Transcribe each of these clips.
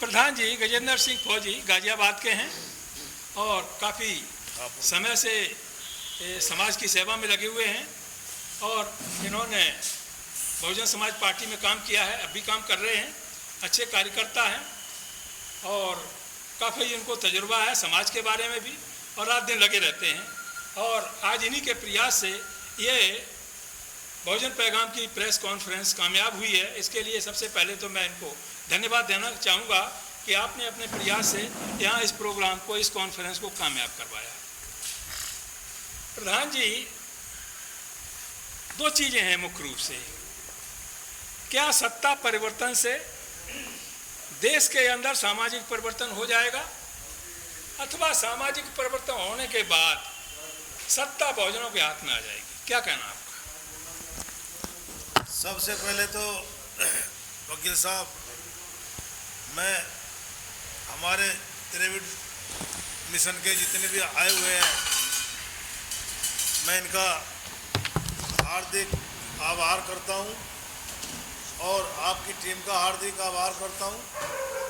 प्रधान जी गजेंद्र सिंह फौजी गाजियाबाद के हैं और काफ़ी समय से समाज की सेवा में लगे हुए हैं और इन्होंने बहुजन समाज पार्टी में काम किया है, अब भी काम कर रहे हैं, अच्छे कार्यकर्ता हैं और काफ़ी इनको तजुर्बा है समाज के बारे में भी और रात दिन लगे रहते हैं। और आज इन्हीं के प्रयास से ये बहुजन पैगाम की प्रेस कॉन्फ्रेंस कामयाब हुई है। इसके लिए सबसे पहले तो मैं इनको धन्यवाद देना चाहूँगा कि आपने अपने प्रयास से यहाँ इस प्रोग्राम को, इस कॉन्फ्रेंस को कामयाब करवाया। प्रधान जी, दो चीज़ें हैं मुख्य रूप से, क्या सत्ता परिवर्तन से देश के अंदर सामाजिक परिवर्तन हो जाएगा अथवा सामाजिक परिवर्तन होने के बाद सत्ता बहुजनों के हाथ में आ जाएगी, क्या कहना आपका? सबसे पहले तो वकील साहब, मैं हमारे त्रिविध मिशन के जितने भी आए हुए हैं, मैं इनका हार्दिक आभार करता हूं और आपकी टीम का हार्दिक आभार करता हूं।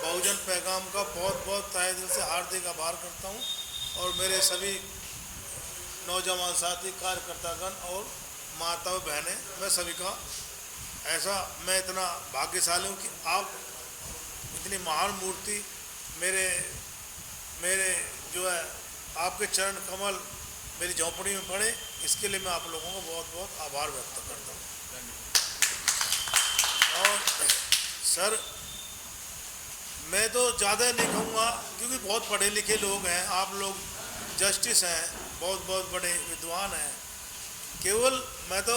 बहुजन पैगाम का बहुत बहुत तहे दिल से हार्दिक आभार करता हूं और मेरे सभी नौजवान साथी, कार्यकर्तागण और माताओं बहनें, मैं सभी का ऐसा, मैं इतना भाग्यशाली हूँ कि आप इतनी महान मूर्ति मेरे जो है आपके चरण कमल मेरी झोंपड़ी में पड़े, इसके लिए मैं आप लोगों को बहुत बहुत आभार व्यक्त करता हूँ। और सर, मैं तो ज़्यादा नहीं कहूँगा क्योंकि बहुत पढ़े लिखे लोग हैं, आप लोग जस्टिस हैं, बहुत बहुत बड़े विद्वान हैं। केवल मैं तो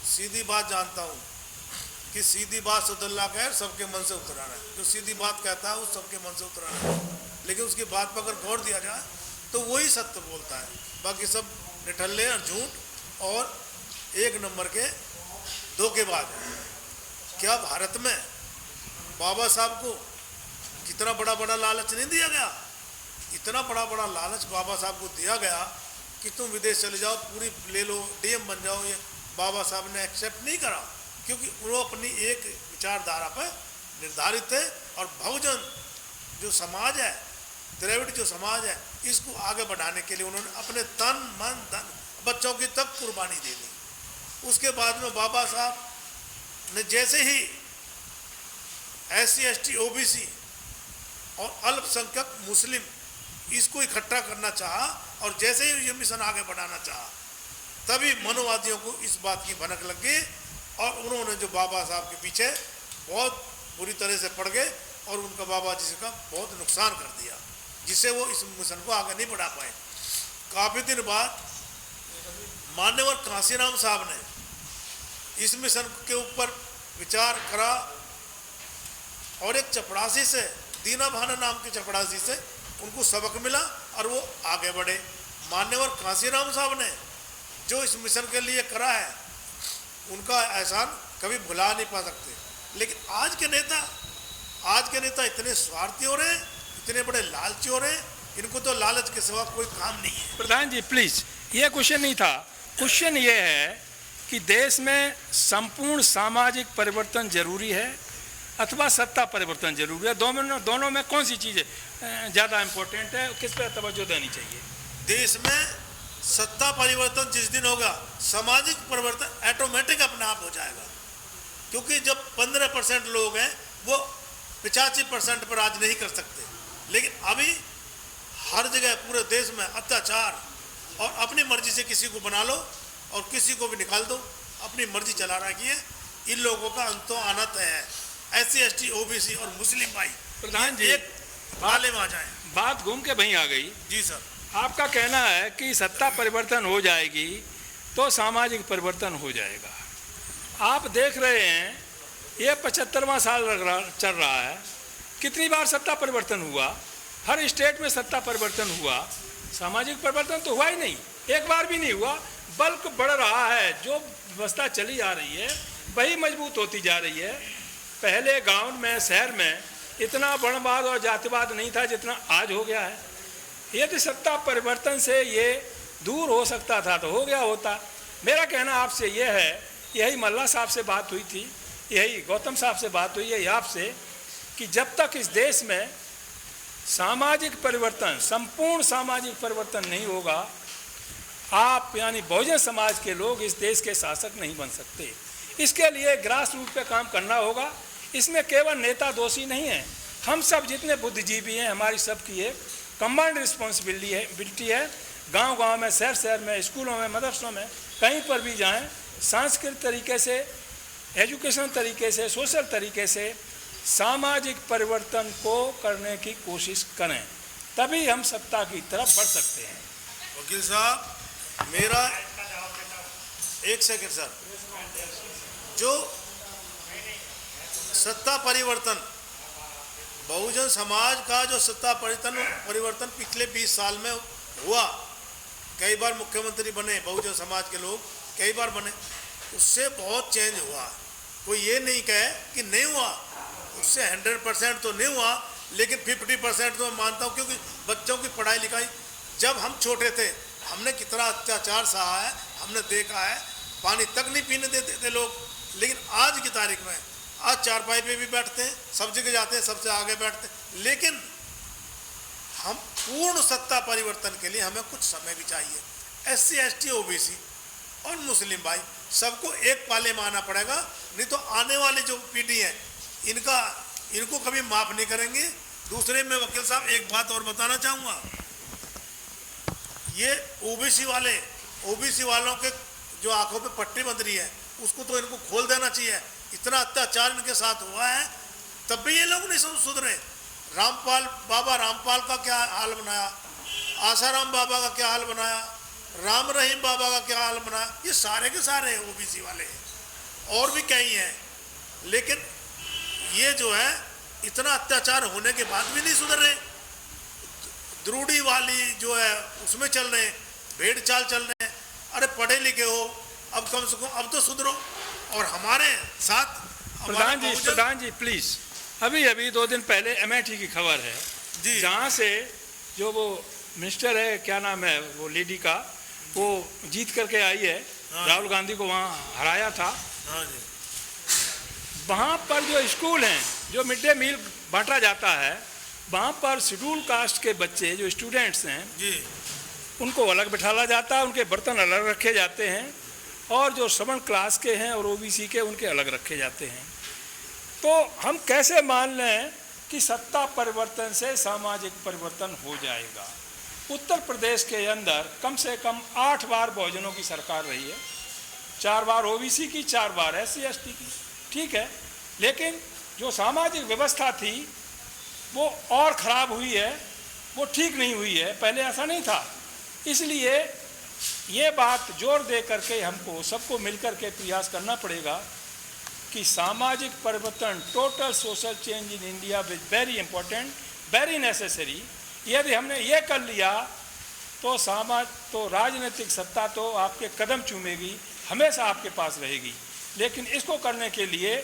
सीधी बात जानता हूँ कि सीधी बात सदुल्ला खैर सबके मन से उतराना है। जो सीधी बात कहता है वो सबके मन से उतराना है, लेकिन उसकी बात पर अगर गौर दिया जाए तो वही सत्य बोलता है, बाकी सब निठल्ले और झूठ और एक नंबर के धोखेबाज हैं। क्या भारत में बाबा साहब को कितना बड़ा बड़ा लालच नहीं दिया गया? इतना बड़ा बड़ा लालच बाबा साहब को दिया गया कि तुम विदेश चले जाओ, पूरी ले लो, डीएम बन जाओ। ये बाबा साहब ने एक्सेप्ट नहीं करा क्योंकि वो अपनी एक विचारधारा पर निर्धारित थे और बहुजन जो समाज है, द्रविड़ जो समाज है, इसको आगे बढ़ाने के लिए उन्होंने अपने तन मन धन, बच्चों की तक कुर्बानी दे दी। उसके बाद में बाबा साहब ने जैसे ही SC ST OBC और अल्पसंख्यक मुस्लिम इसको इकट्ठा करना चाहा और जैसे ही ये मिशन आगे बढ़ाना चाहा, तभी मनोवादियों को इस बात की भनक लग गई और उन्होंने जो बाबा साहब के पीछे बहुत बुरी तरह से पड़ गए और उनका बाबा जी का बहुत नुकसान कर दिया, जिससे वो इस मिशन को आगे नहीं बढ़ा पाए। काफ़ी दिन बाद मान्यवर कांसीराम साहब ने इस मिशन के ऊपर विचार करा और एक चपड़ासी से, दीना भाना नाम के चपड़ासी से उनको सबक मिला और वो आगे बढ़े। मान्यवर कांसीराम साहब ने जो इस मिशन के लिए करा है, उनका एहसान कभी भुला नहीं पा सकते। लेकिन आज के नेता इतने स्वार्थी हो रहे हैं, इतने बड़े लालची हो रहे हैं, इनको तो लालच के सिवा कोई काम नहीं है। प्रधान जी प्लीज, ये क्वेश्चन नहीं था, क्वेश्चन ये है कि देश में संपूर्ण सामाजिक परिवर्तन जरूरी है अथवा सत्ता परिवर्तन जरूरी है? दोनों में कौन सी चीज़ ज़्यादा इम्पोर्टेंट है, किस पर तवज्जो देनी चाहिए? देश में सत्ता परिवर्तन जिस दिन होगा, सामाजिक परिवर्तन ऑटोमेटिक अपने आप हो जाएगा, क्योंकि जब 15% लोग हैं वो 85% पर राज नहीं कर सकते। लेकिन अभी हर जगह पूरे देश में अत्याचार और अपनी मर्जी से किसी को बना लो और किसी को भी निकाल दो, अपनी मर्जी चला रखी है। इन लोगों का अंत आना तय है। SC ST OBC और मुस्लिम भाई प्रधान जी एक वाले में आ जाए। बात घूम के वहीं आ गई। जी सर, आपका कहना है कि सत्ता परिवर्तन हो जाएगी तो सामाजिक परिवर्तन हो जाएगा। आप देख रहे हैं ये 75वां साल चल रहा है, कितनी बार सत्ता परिवर्तन हुआ, हर स्टेट में सत्ता परिवर्तन हुआ, सामाजिक परिवर्तन तो हुआ ही नहीं, एक बार भी नहीं हुआ। बल्कि बढ़ रहा है, जो व्यवस्था चली आ रही है वही मजबूत होती जा रही है। पहले गांव में, शहर में इतना वर्णवाद और जातिवाद नहीं था जितना आज हो गया है। यदि सत्ता परिवर्तन से ये दूर हो सकता था तो हो गया होता। मेरा कहना आपसे यह है, यही मल्ला साहब से बात हुई थी, यही गौतम साहब से बात हुई है आपसे, कि जब तक इस देश में सामाजिक परिवर्तन, संपूर्ण सामाजिक परिवर्तन नहीं होगा, आप यानी बहुजन समाज के लोग इस देश के शासक नहीं बन सकते। इसके लिए ग्रास रूट पे काम करना होगा। इसमें केवल नेता दोषी नहीं है, हम सब जितने बुद्धिजीवी हैं, हमारी सबकी एक कंबाइंड रिस्पॉन्सिबिलिटी है। गांव-गांव में, शहर-शहर में, स्कूलों में, मदरसों में, कहीं पर भी जाएं, सांस्कृतिक तरीके से, एजुकेशन तरीके से, सोशल तरीके से सामाजिक परिवर्तन को करने की कोशिश करें, तभी हम सत्ता की तरफ बढ़ सकते हैं। वकील साहब, मेरा एक सेकंड सर, जो सत्ता परिवर्तन, बहुजन समाज का जो सत्ता परिवर्तन पिछले 20 साल में हुआ, कई बार मुख्यमंत्री बने बहुजन समाज के लोग, कई बार बने, उससे बहुत चेंज हुआ। कोई ये नहीं कहे कि नहीं हुआ, उससे 100% तो नहीं हुआ, लेकिन 50% तो मैं मानता हूँ, क्योंकि बच्चों की पढ़ाई लिखाई, जब हम छोटे थे हमने कितना अत्याचार सहा है, हमने देखा है, पानी तक नहीं पीने देते थे लोग। लेकिन आज की तारीख में, आज चारपाई पे भी बैठते हैं, सब जगह जाते हैं, सबसे आगे बैठते हैं। लेकिन हम पूर्ण सत्ता परिवर्तन के लिए हमें कुछ समय भी चाहिए। SC ST OBC और मुस्लिम भाई सबको एक पाले में आना पड़ेगा, नहीं तो आने वाली जो पीढ़ी है इनको कभी माफ नहीं करेंगे। दूसरे में वकील साहब एक बात और बताना चाहूँगा, ये OBC वालों के जो आंखों पे पट्टी बंध रही है, उसको तो इनको खोल देना चाहिए। इतना अत्याचार इनके साथ हुआ है, तब भी ये लोग नहीं सुधरे। बाबा रामपाल का क्या हाल बनाया, आसाराम बाबा का क्या हाल बनाया, राम रहीम बाबा का क्या हाल बनाया, ये सारे के सारे OBC वाले हैं, और भी कई हैं। लेकिन ये जो है इतना अत्याचार होने के बाद भी नहीं सुधर रहे। द्रोड़ी वाली जो है उसमें चल रहे, भेड़ चाल चल रहे हैं। अरे पढ़े लिखे हो, अब कम से कम अब तो सुधरो। और हमारे साथ प्रधान जी प्लीज, अभी 2 दिन पहले अमेठी की खबर है जी, जहाँ से जो वो मिनिस्टर है, क्या नाम है वो लेडी का, वो जीत करके आई है, राहुल गांधी को वहाँ हराया था। हाँ जी, वहाँ पर जो स्कूल हैं, जो मिड डे मील बांटा जाता है, वहाँ पर शेड्यूल कास्ट के बच्चे जो स्टूडेंट्स हैं जी, उनको अलग बिठाला जाता है, उनके बर्तन अलग रखे जाते हैं, और जो श्रवण क्लास के हैं और OBC के, उनके अलग रखे जाते हैं। तो हम कैसे मान लें कि सत्ता परिवर्तन से सामाजिक परिवर्तन हो जाएगा? उत्तर प्रदेश के अंदर कम से कम 8 बार बहुजनों की सरकार रही है, 4 बार OBC की, 4 बार SC ST की, ठीक है। लेकिन जो सामाजिक व्यवस्था थी वो और ख़राब हुई है, वो ठीक नहीं हुई है, पहले ऐसा नहीं था। इसलिए ये बात जोर दे करके हमको सबको मिलकर के प्रयास करना पड़ेगा कि सामाजिक परिवर्तन, total social change in India is very important, very necessary. यदि हमने ये कर लिया तो राजनीतिक सत्ता तो आपके कदम चूमेगी, हमेशा आपके पास रहेगी। लेकिन इसको करने के लिए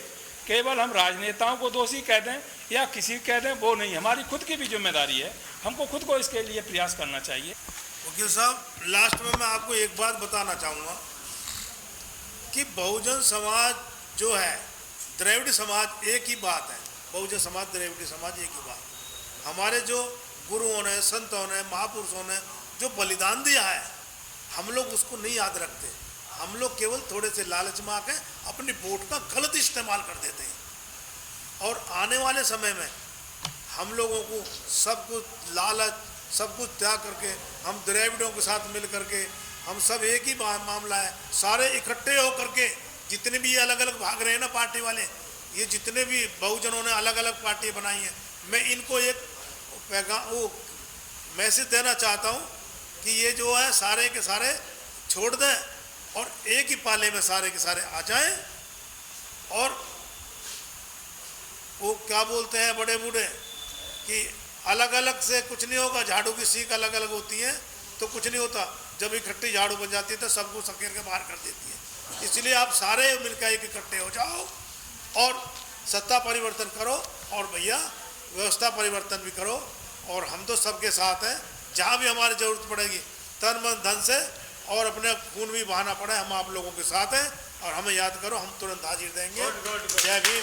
केवल हम राजनेताओं को दोषी कह दें या किसी कह दें, वो नहीं, हमारी खुद की भी जिम्मेदारी है, हमको खुद को इसके लिए प्रयास करना चाहिए। वकील साहब, लास्ट में मैं आपको एक बात बताना चाहूँगा कि बहुजन समाज जो है, द्रविड़ समाज एक ही बात है, बहुजन समाज द्रविड़ समाज एक ही बात। हमारे जो गुरुओं ने, संतों ने, महापुरुषों ने जो बलिदान दिया है, हम लोग उसको नहीं याद रखते। हम लोग केवल थोड़े से लालच में आके अपनी वोट का गलत इस्तेमाल कर देते हैं। और आने वाले समय में हम लोगों को सब कुछ लालच, सब कुछ त्याग करके हम द्रविड़ों के साथ मिल करके, हम सब एक ही मामला है, सारे इकट्ठे हो करके, जितने भी ये अलग अलग भाग रहे हैं ना पार्टी वाले, ये जितने भी बहुजनों ने अलग अलग पार्टी बनाई हैं, मैं इनको एक मैसेज देना चाहता हूँ कि ये जो है सारे के सारे छोड़ दें और एक ही पाले में सारे के सारे आ जाएं। और वो क्या बोलते हैं बड़े बूढ़े कि अलग अलग से कुछ नहीं होगा, झाड़ू की सीख अलग अलग होती है तो कुछ नहीं होता, जब इकट्ठी झाड़ू बन जाती है तो सबको सकेर के बाहर कर देती है। इसलिए आप सारे मिलकर एक इकट्ठे हो जाओ और सत्ता परिवर्तन करो, और भैया व्यवस्था परिवर्तन भी करो। और हम तो सबके साथ हैं, जहाँ भी हमारी ज़रूरत पड़ेगी तन मन धन से और अपने खून भी बहाना पड़े, हम आप लोगों के साथ हैं। और हमें याद करो, हम तुरंत हाजिर देंगे। जय भीम।